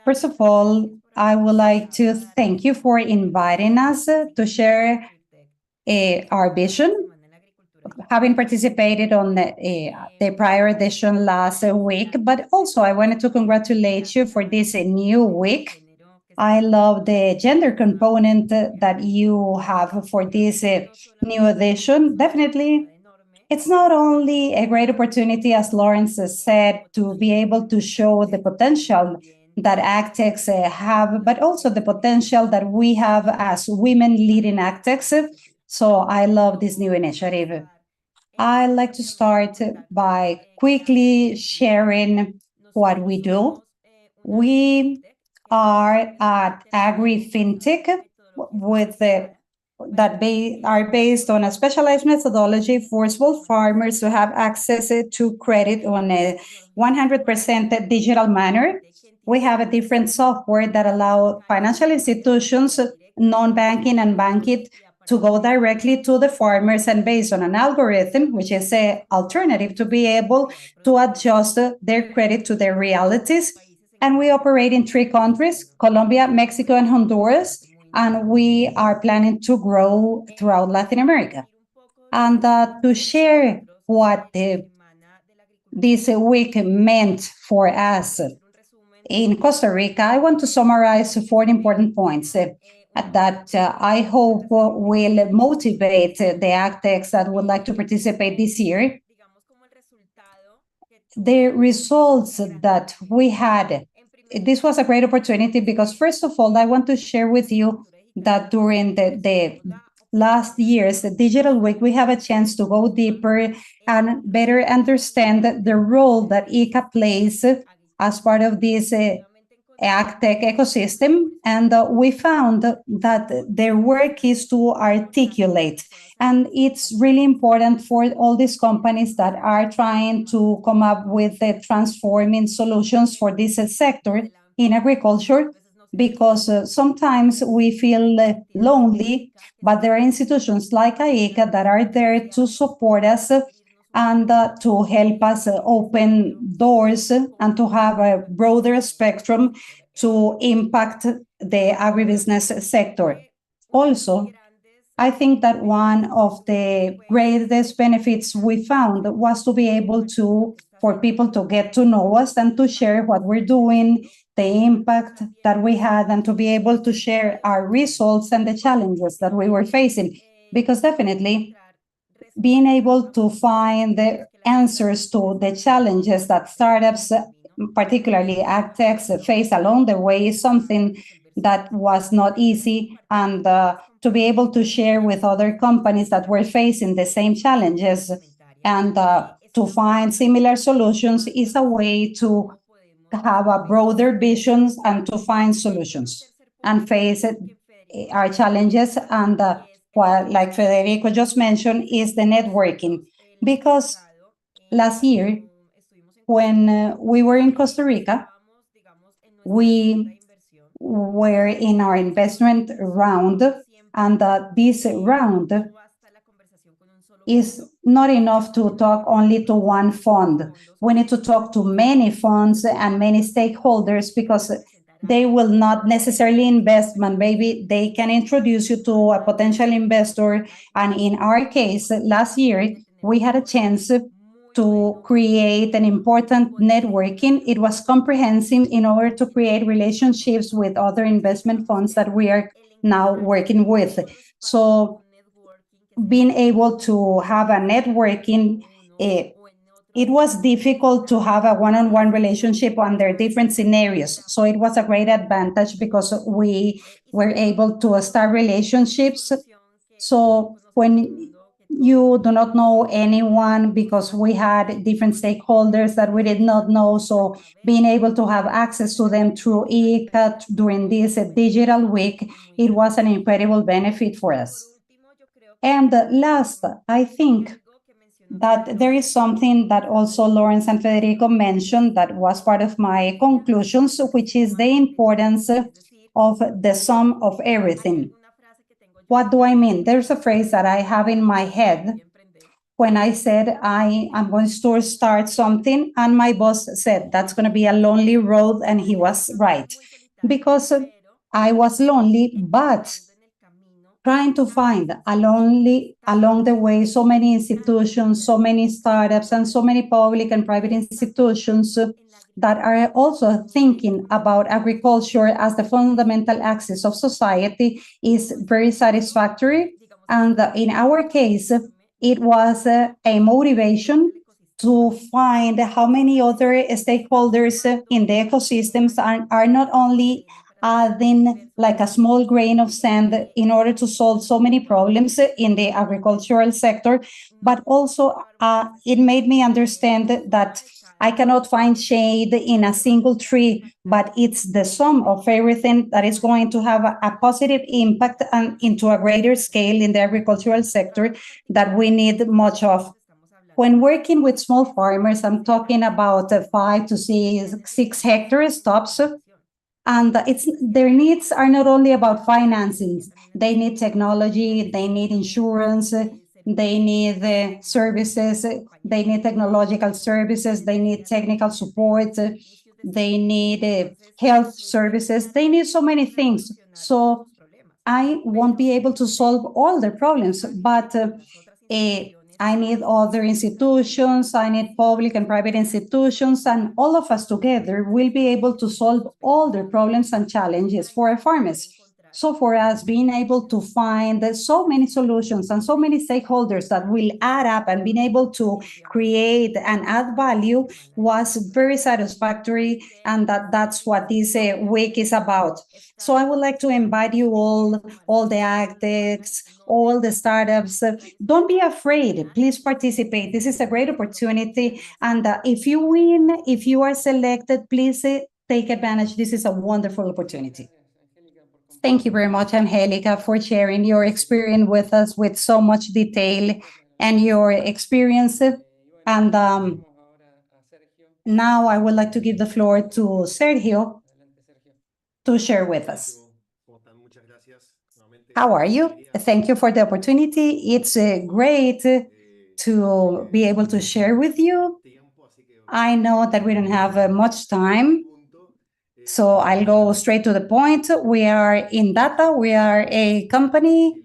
First of all, I would like to thank you for inviting us to share our vision, having participated on the prior edition last week, but also I wanted to congratulate you for this new week. I love the gender component that you have for this new edition. Definitely, it's not only a great opportunity, as Lawrence said, to be able to show the potential that AgTechs have, but also the potential that we have as women leading AgTechs. So I love this new initiative. I'd like to start by quickly sharing what we do. We are at Agri-FinTech with are based on a specialized methodology for small farmers to have access to credit on a 100% digital manner. We have a different software that allow financial institutions, non-banking and banking, to go directly to the farmers, and based on an algorithm, which is an alternative to be able to adjust their credit to their realities. And we operate in 3 countries, Colombia, Mexico, and Honduras, and we are planning to grow throughout Latin America. And to share what this week meant for us in Costa Rica, I want to summarize 4 important points that I hope will motivate the AgTechs that would like to participate this year. The results that we had, this was a great opportunity because, first of all, I want to share with you that during the last years, the Digital Week, we have a chance to go deeper and better understand the role that ICA plays as part of this AgTech ecosystem. And we found that their work is to articulate. And it's really important for all these companies that are trying to come up with transforming solutions for this sector in agriculture, because sometimes we feel lonely, but there are institutions like ICA that are there to support us and to help us open doors and to have a broader spectrum to impact the agribusiness sector. Also, I think that one of the greatest benefits we found was to be able for people to get to know us and to share what we're doing, the impact that we had, and to be able to share our results and the challenges that we were facing. Because definitely, being able to find the answers to the challenges that startups, particularly AgTechs, face along the way is something that was not easy. And to be able to share with other companies that were facing the same challenges and to find similar solutions is a way to have a broader vision and to find solutions and face our challenges. And what, like Federico just mentioned, is the networking. Because last year, when we were in Costa Rica, we were in our investment round, and this round is not enough to talk only to one fund. We need to talk to many funds and many stakeholders, because they will not necessarily invest, but maybe they can introduce you to a potential investor. And in our case, last year, we had a chance to create an important networking. It was comprehensive in order to create relationships with other investment funds that we are now working with. So being able to have a networking, it was difficult to have a one-on-one relationship under different scenarios. So it was a great advantage because we were able to start relationships. So when you do not know anyone because we had different stakeholders that we did not know. So being able to have access to them through ICA during this digital week, it was an incredible benefit for us. And last, I think that there is something that also Lawrence and Federico mentioned that was part of my conclusions, which is the importance of the sum of everything. What do I mean? There's a phrase that I have in my head when I said I am going to start something, and my boss said that's going to be a lonely road, and he was right because I was lonely, but trying to find along the way so many institutions, so many startups, and so many public and private institutions that are also thinking about agriculture as the fundamental axis of society is very satisfactory. And in our case, it was a motivation to find how many other stakeholders in the ecosystems are not only adding like a small grain of sand in order to solve so many problems in the agricultural sector, but also it made me understand that I cannot find shade in a single tree, but it's the sum of everything that is going to have a positive impact and into a greater scale in the agricultural sector that we need much of. When working with small farmers, I'm talking about 5 to 6 hectares tops, and it's their needs are not only about financing. They need technology, they need insurance, they need services, they need technological services, they need technical support, they need health services, they need so many things. So I won't be able to solve all their problems, but I need other institutions, I need public and private institutions, and all of us together will be able to solve all the problems and challenges for our farmers. So for us, being able to find so many solutions and so many stakeholders that will add up and being able to create and add value was very satisfactory, and that's what this week is about. So I would like to invite you all the AgTechs, all the startups. Don't be afraid. Please participate. This is a great opportunity. And if you win, if you are selected, please take advantage. This is a wonderful opportunity. Thank you very much, Angelica, for sharing your experience with us with so much detail and your experience. And now I would like to give the floor to Sergio to share with us. How are you? Thank you for the opportunity. It's great to be able to share with you. I know that we don't have much time, so I'll go straight to the point. We are in data. We are a company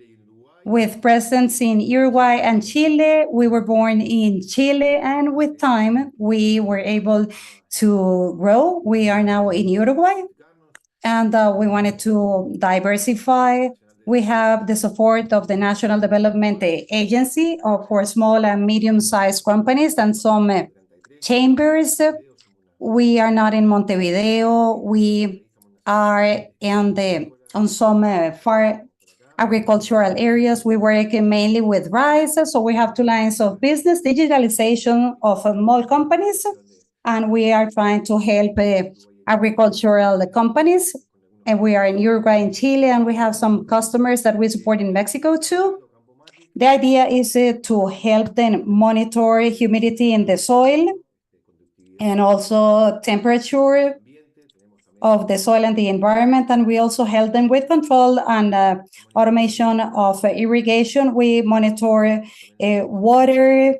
with presence in Uruguay and Chile. We were born in Chile, and with time, we were able to grow. We are now in Uruguay, and we wanted to diversify. We have the support of the National Development Agency for small and medium-sized companies and some chambers. We are not in Montevideo. We are on some far agricultural areas. We work mainly with rice, so we have 2 lines of business: digitalization of small companies, and we are trying to help agricultural companies. And we are in Uruguay and Chile, and we have some customers that we support in Mexico too. The idea is to help them monitor humidity in the soil and also temperature of the soil and the environment. And we also help them with control and automation of irrigation. We monitor water,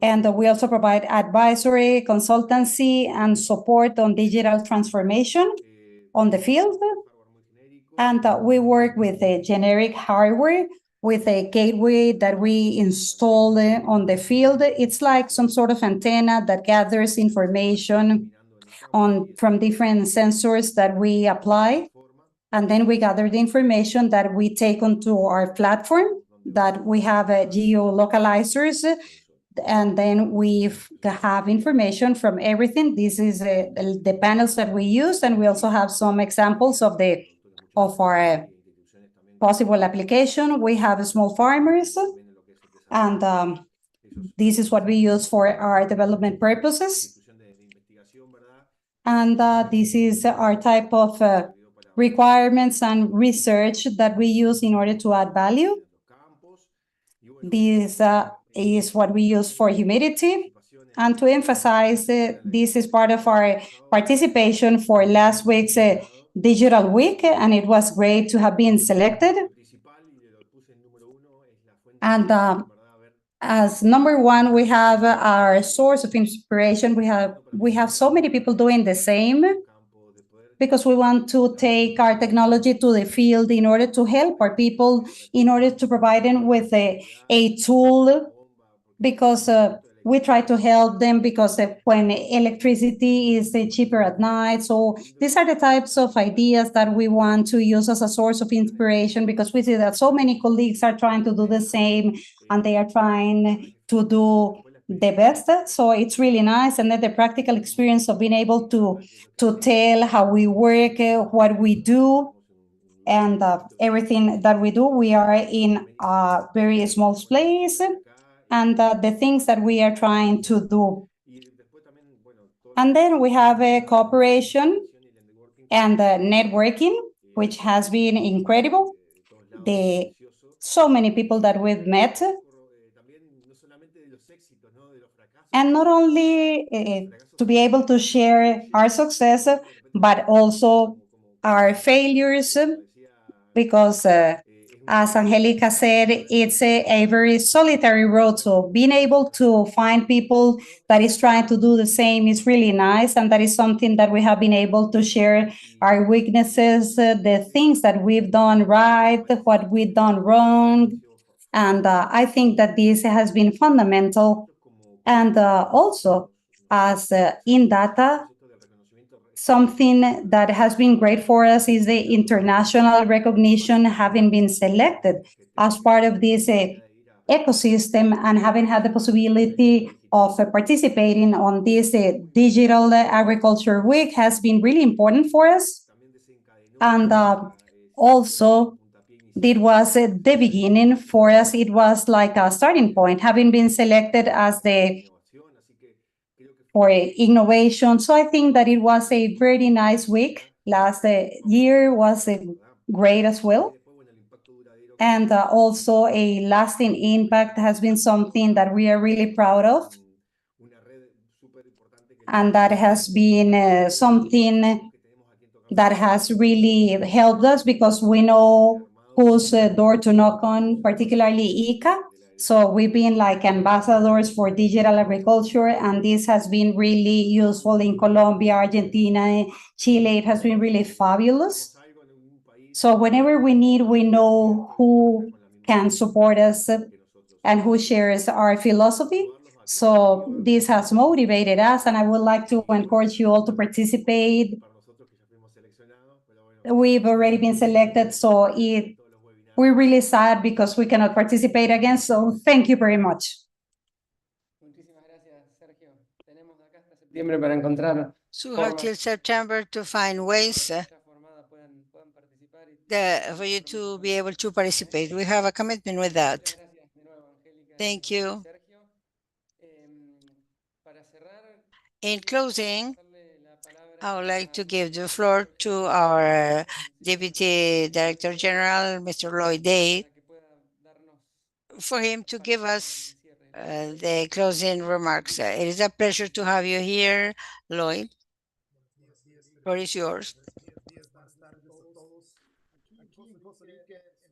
and we also provide advisory, consultancy, and support on digital transformation on the field. And we work with a generic hardware, with a gateway that we install on the field. It's like some sort of antenna that gathers information from different sensors that we apply. And then we gather the information that we take onto our platform, that we have geolocalizers, and then we have information from everything. This is the panels that we use, and we also have some examples of our possible application. We have small farmers, And this is what we use for our development purposes. And this is our type of requirements and research that we use in order to add value. This is what we use for humidity. And to emphasize, this is part of our participation for last week's Digital Week, and it was great to have been selected. And as number one, we have our source of inspiration. We have so many people doing the same, because we want to take our technology to the field in order to help our people, in order to provide them with a tool, because we try to help them, because when electricity is cheaper at night. So these are the types of ideas that we want to use as a source of inspiration, because we see that so many colleagues are trying to do the same, and they are trying to do the best. So it's really nice. And then the practical experience of being able to tell how we work, what we do, and everything that we do. We are in a very small place, and the things that we are trying to do. And then we have a cooperation and networking, which has been incredible. The so many people that we've met, and not only to be able to share our success, but also our failures, because as Angelica said, it's a very solitary road. So being able to find people that is trying to do the same is really nice. And that is something that we have been able to share our weaknesses, the things that we've done right, what we've done wrong. And I think that this has been fundamental. And also, as in data, something that has been great for us is the international recognition, having been selected as part of this ecosystem, and having had the possibility of participating on this digital agriculture week has been really important for us. And also, it was the beginning for us. It was like a starting point, having been selected as the for innovation. So I think that it was a very nice week. Last year was great as well. And also a lasting impact has been something that we are really proud of. And that has been something that has really helped us, because we know whose door to knock on, particularly ICA. So we've been like ambassadors for digital agriculture, and this has been really useful in Colombia, Argentina, Chile. It has been really fabulous. So whenever we need, we know who can support us and who shares our philosophy. So this has motivated us, and I would like to encourage you all to participate. We've already been selected, so we're really sad because we cannot participate again. So thank you very much.
So we have till September to find ways for you to be able to participate. We have a commitment with that. Thank you. In closing, I would like to give the floor to our Deputy Director General, Mr. Lloyd Day, for him to give us the closing remarks. It is a pleasure to have you here, Lloyd. The floor is yours.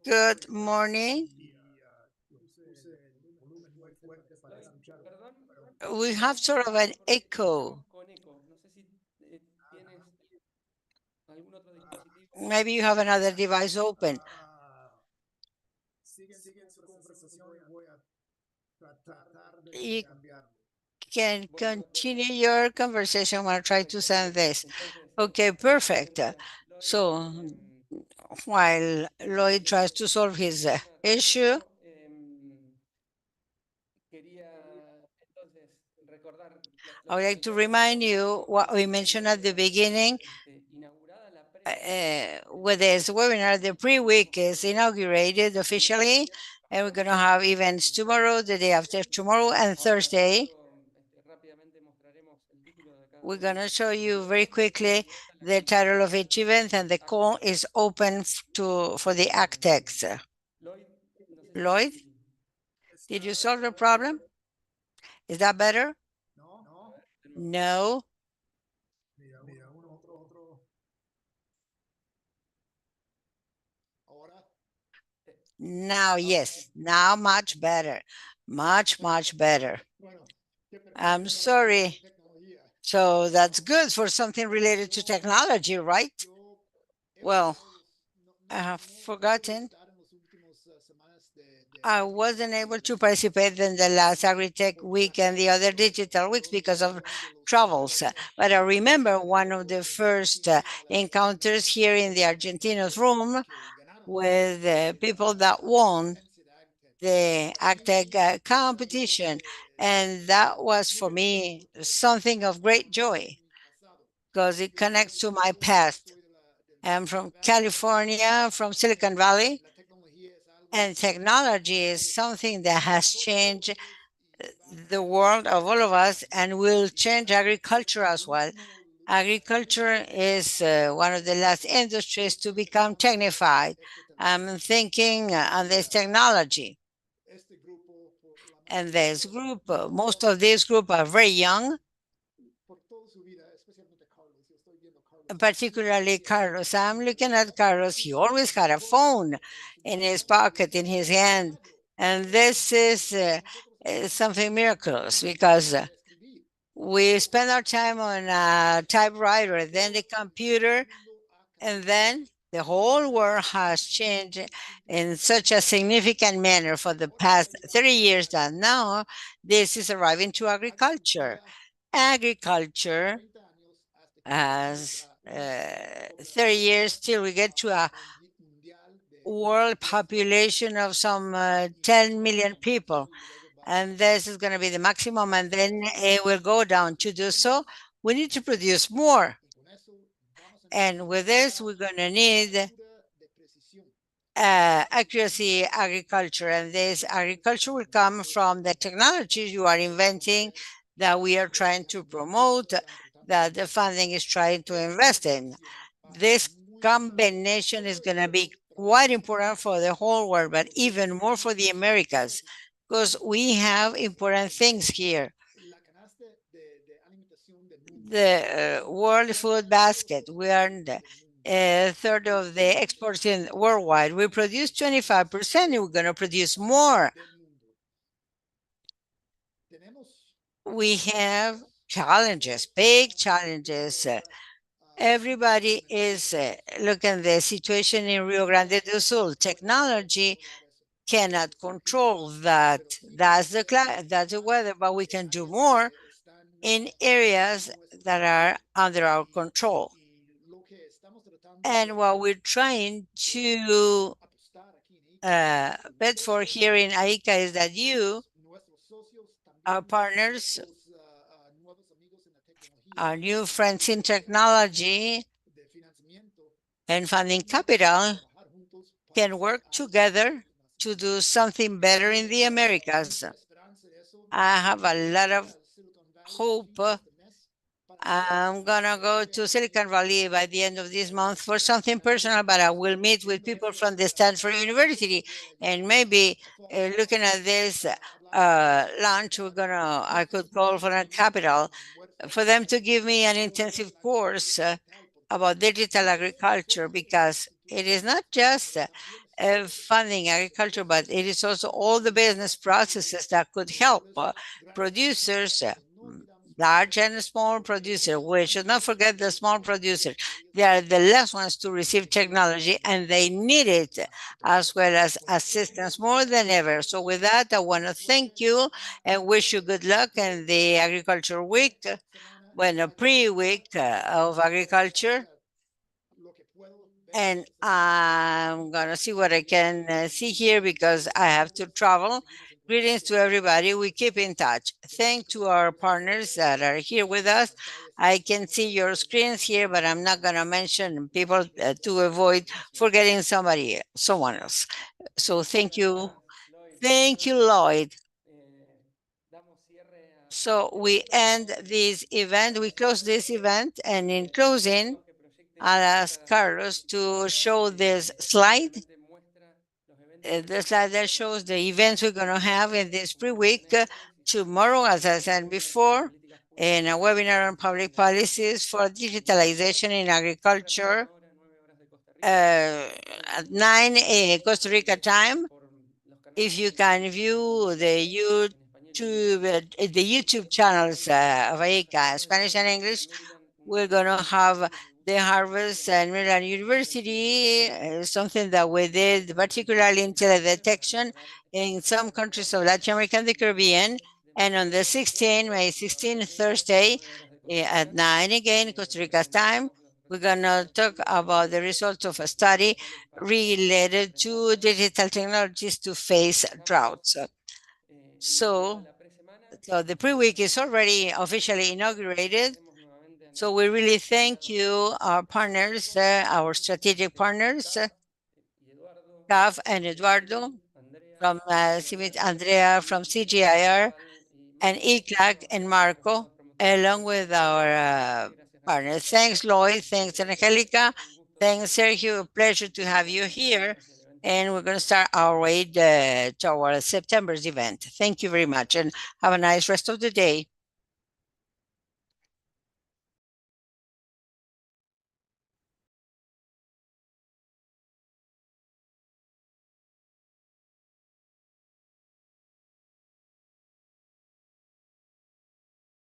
Good morning. We have sort of an echo. Maybe you have another device open. You can continue your conversation while I try to send this. Okay, perfect. So while Lloyd tries to solve his issue, I would like to remind you what we mentioned at the beginning. With this webinar, the pre-week is inaugurated officially, And we're going to have events tomorrow, the day after tomorrow, and Thursday. We're going to show you very quickly the title of each event, and the call is open for the AgTechs. Lloyd, did you solve the problem? Is that better? No. Now, yes, now much better. Much, much better. I'm sorry. So that's good for something related to technology, right? Well, I have forgotten. I wasn't able to participate in the last AgriTech week and the other digital weeks because of travels. But I remember one of the first encounters here in the Argentinos room with people that won the AgTech competition. And that was for me something of great joy because it connects to my past. I'm from California, from Silicon Valley, and technology is something that has changed the world of all of us and will change agriculture as well. Agriculture is one of the last industries to become technified. I'm thinking on this technology. And this group, most of this group are very young, particularly Carlos. I'm looking at Carlos. He always had a phone in his pocket, in his hand. And this is something miraculous because we spend our time on a typewriter, then the computer, and then the whole world has changed in such a significant manner for the past 30 years that now this is arriving to agriculture. Agriculture has 30 years till we get to a world population of some 10 million people. And this is going to be the maximum, and then it will go down. To do so, we need to produce more. And with this, we're going to need accuracy agriculture. And this agriculture will come from the technologies you are inventing that we are trying to promote, that the funding is trying to invest in. This combination is going to be quite important for the whole world, but even more for the Americas, because we have important things here. The world food basket, we are a third of the exports in worldwide. We produce 25%, and we're going to produce more. We have challenges, big challenges. Everybody is looking at the situation in Rio Grande do Sul. Technology cannot control that. That's the weather, but we can do more in areas that are under our control. And what we're trying to bet for here in AICA is that you, our partners, our new friends in technology and funding capital, can work together to do something better in the Americas. I have a lot of hope. I'm gonna go to Silicon Valley by the end of this month for something personal, but I will meet with people from the Stanford University, and maybe looking at this launch, I could call for a capital for them to give me an intensive course about digital agriculture, because it is not just funding agriculture, but it is also all the business processes that could help producers, large and small producer. We should not forget the small producer. They are the last ones to receive technology, and they need it as well as assistance more than ever. So with that, I want to thank you and wish you good luck in the agriculture week, when a pre-week of agriculture. And I'm going to see what I can see here because I have to travel. Greetings to everybody. We keep in touch. Thank to our partners that are here with us. I can see your screens here, but I'm not going to mention people to avoid forgetting someone else. So thank you. Thank you, Lloyd. So we end this event, we close this event, and in closing, I'll ask Carlos to show this slide. The slide that shows the events we're going to have in this pre-week. Tomorrow, as I said before, in a webinar on public policies for digitalization in agriculture at 9 Costa Rica time. If you can view the YouTube channels of AICA, Spanish and English, we're going to have the Harvest and Maryland University, something that we did particularly in teledetection in some countries of Latin America and the Caribbean. And on the 16th, May 16th, Thursday, at 9 again, Costa Rica's time, we're going to talk about the results of a study related to digital technologies to face droughts. So, so the pre-week is already officially inaugurated. So we really thank you, our partners, our strategic partners, Gav and Eduardo from Andrea from CGIR, and ICLAC and Marco, along with our partners. Thanks, Lloyd. Thanks, Angelica. Thanks, Sergio. Pleasure to have you here. And we're going to start our way toward September's event. Thank you very much and have a nice rest of the day.